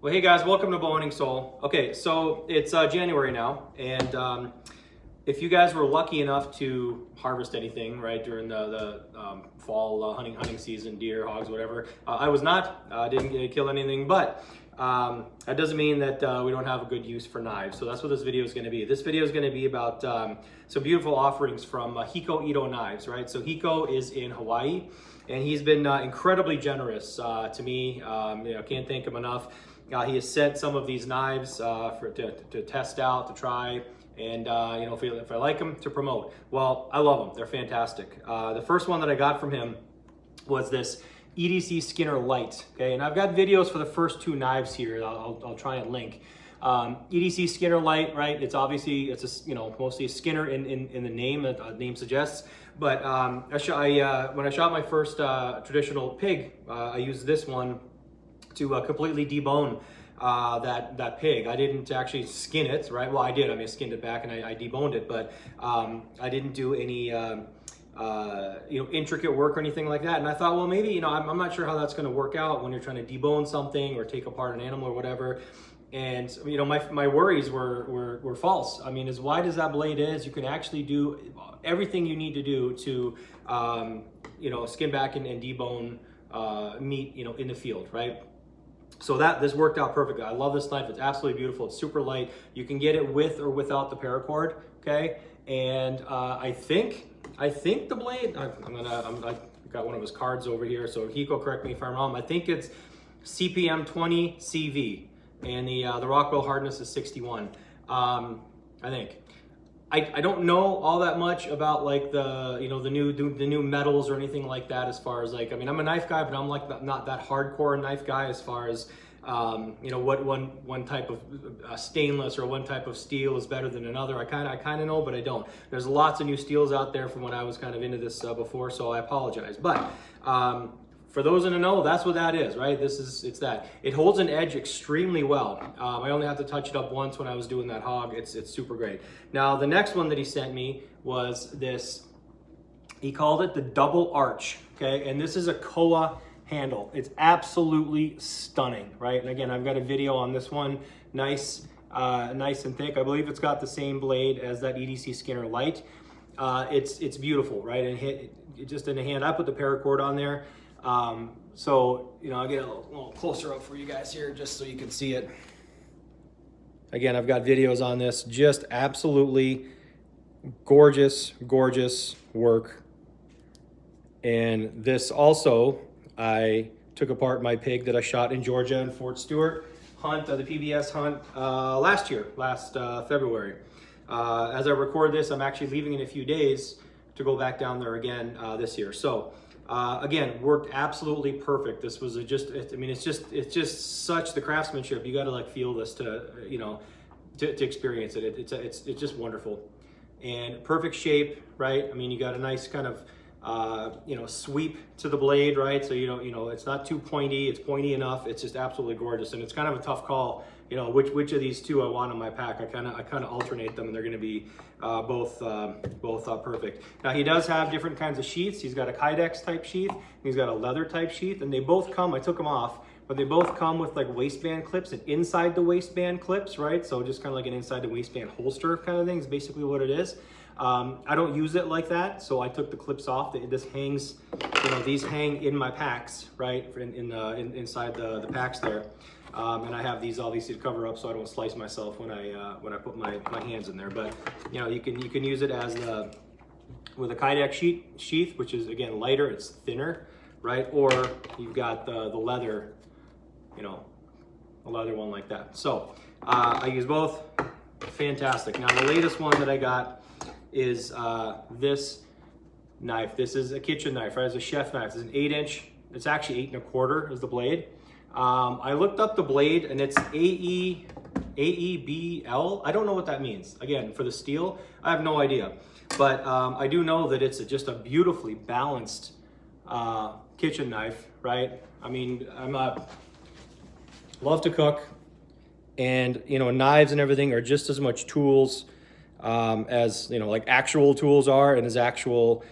Well, hey guys, welcome to Bowhunting Soul. Okay, so it's January now, and if you guys were lucky enough to harvest anything, right, during the fall hunting season, deer, hogs, whatever, I was not, didn't kill anything, but that doesn't mean that we don't have a good use for knives. So that's what this video is going to be. This video is going to be about some beautiful offerings from Hiko Knives, right? So Hiko is in Hawaii, and he's been incredibly generous to me. Can't thank him enough. He has sent some of these knives to test out, to try, and if I like them, to promote. Well, I love them. They're fantastic. The first one that I got from him was this EDC Skinner Light. Okay, and I've got videos for the first two knives here. I'll try and link. EDC Skinner Light, right? It's obviously mostly a Skinner in the name, that the name suggests. But when I shot my first traditional pig, I used this one to completely debone that pig. I didn't actually skin it, right? Well, I did. I mean, I skinned it back and I deboned it, but I didn't do any intricate work or anything like that. And I thought, well, maybe I'm not sure how that's going to work out when you're trying to debone something or take apart an animal or whatever. And my worries were false. I mean, as wide as that blade is, you can actually do everything you need to do to skin back and debone meat in the field, right? So this worked out perfectly. I love this knife. It's absolutely beautiful. It's super light. You can get it with or without the paracord, okay? And I think the blade, I've got one of his cards over here, so Hiko, correct me if I'm wrong. I think it's CPM 20 CV, and the Rockwell hardness is 61. I think. I don't know all that much about like the new metals or anything like that, as far as I'm a knife guy, but I'm like not that hardcore knife guy as far as what one type of stainless or one type of steel is better than another. I kind of know, but I don't. There's lots of new steels out there from when I was kind of into this before, so I apologize. But for those in the know, that's what that is, right? It's that. It holds an edge extremely well. I only had to touch it up once when I was doing that hog. It's super great. Now, the next one that he sent me was this. He called it the Double Arch, okay? And this is a Koa handle. It's absolutely stunning, right? And again, I've got a video on this one. Nice and thick. I believe it's got the same blade as that EDC Skinner Light. It's beautiful, right? And just in the hand, I put the paracord on there. So I'll get a little closer up for you guys here just so you can see it. Again, I've got videos on this. Just absolutely gorgeous work. And this also, I took apart my pig that I shot in Georgia in Fort Stewart hunt, the PBS hunt last February. As I record this, I'm actually leaving in a few days to go back down there again this year. So again, worked absolutely perfect. This was it's just such the craftsmanship. You got to feel this to experience it. It's just wonderful and perfect shape, right? I mean, you got a nice kind of sweep to the blade, right? So it's not too pointy. It's pointy enough. It's just absolutely gorgeous, and it's kind of a tough call. Which of these two I want in my pack. I kind of alternate them, and they're going to be both perfect. Now, he does have different kinds of sheaths. He's got a Kydex type sheath. He's got a leather type sheath, and they both come. I took them off, but they both come with waistband clips and inside the waistband clips, right? So just kind of like an inside the waistband holster kind of thing is basically what it is. I don't use it like that, so I took the clips off. This hangs, these hang in my packs, right? Inside the packs there. And I have these obviously to cover up so I don't slice myself when I put my hands in there. But you can use it as with a Kydex sheath, which is again lighter, it's thinner, right? Or you've got the leather, a leather one like that. So I use both. Fantastic. Now the latest one that I got is this knife. This is a kitchen knife, right? It's a chef knife. It's an 8-inch. It's actually 8 1/4 is the blade. I looked up the blade, and it's AEBL. I don't know what that means. Again, for the steel, I have no idea. But I do know that it's just a beautifully balanced kitchen knife, right? I mean, love to cook, and knives and everything are just as much tools as actual tools are, and as actual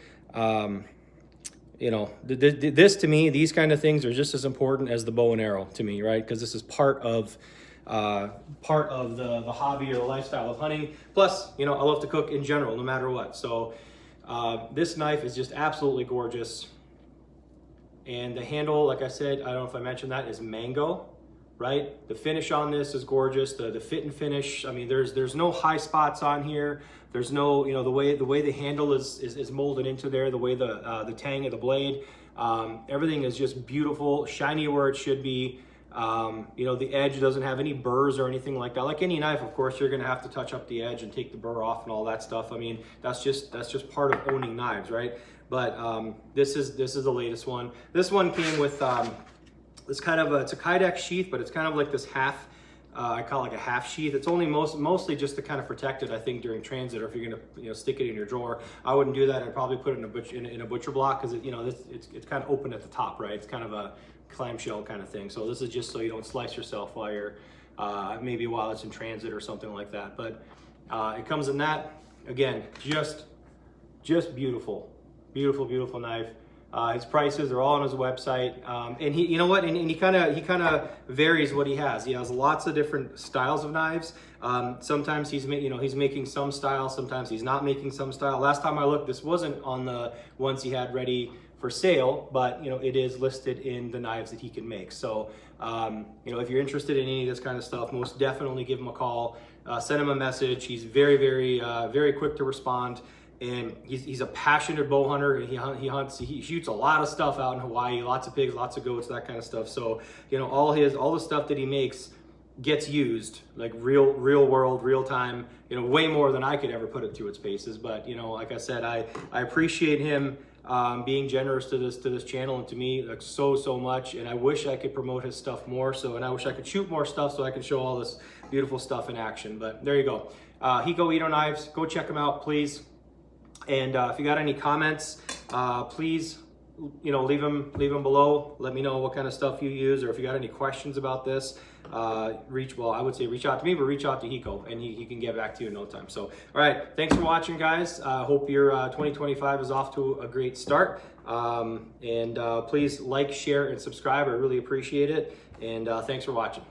you know, this to me, these kind of things are just as important as the bow and arrow to me, right? Because this is part of the hobby or the lifestyle of hunting. Plus, you know, I love to cook in general, no matter what. So this knife is just absolutely gorgeous. And the handle, like I said, I don't know if I mentioned that, is mango, right? The finish on this is gorgeous. The fit and finish. I mean, there's no high spots on here. There's no, you know, the way the handle is molded into there, the way the tang of the blade, everything is just beautiful, shiny where it should be. You know, the edge doesn't have any burrs or anything like that. Like any knife, of course, you're going to have to touch up the edge and take the burr off and all that stuff. I mean, that's just part of owning knives, right? But this is the latest one. This one came with it's kind of it's a Kydex sheath, but it's kind of like this half. I call it like a half sheath. It's only mostly just to kind of protect it, I think, during transit, or if you're gonna, you know, stick it in your drawer. I wouldn't do that. I'd probably put it in a butcher block, because you know, it's kind of open at the top, right? It's kind of a clamshell kind of thing. So this is just so you don't slice yourself while you're maybe while it's in transit or something like that. But it comes in that, again, just beautiful, beautiful knife. His prices are all on his website, and he, you know what, and he kind of varies what he has. He has lots of different styles of knives. Sometimes he's making some style, sometimes he's not making some style. Last time I looked, this wasn't on the ones he had ready for sale, but you know, it is listed in the knives that he can make. So you know, if you're interested in any of this kind of stuff, most definitely give him a call, send him a message. He's very quick to respond. And he's a passionate bow hunter. He shoots a lot of stuff out in Hawaii, lots of pigs, lots of goats, that kind of stuff. So, you know, all the stuff that he makes gets used, like real world, real time, you know, way more than I could ever put it through its paces. But, you know, like I said, I appreciate him being generous to this channel, and to me, like, so much. And I wish I could promote his stuff more. And I wish I could shoot more stuff so I can show all this beautiful stuff in action. But there you go. Hiko Ito Knives, go check him out, please. And if you got any comments, please, you know, leave them below. Let me know what kind of stuff you use, or if you got any questions about this, I would say reach out to me, but reach out to Hiko, and he can get back to you in no time. So, all right, thanks for watching, guys. Hope your 2025 is off to a great start. And please like, share, and subscribe. I really appreciate it. And thanks for watching.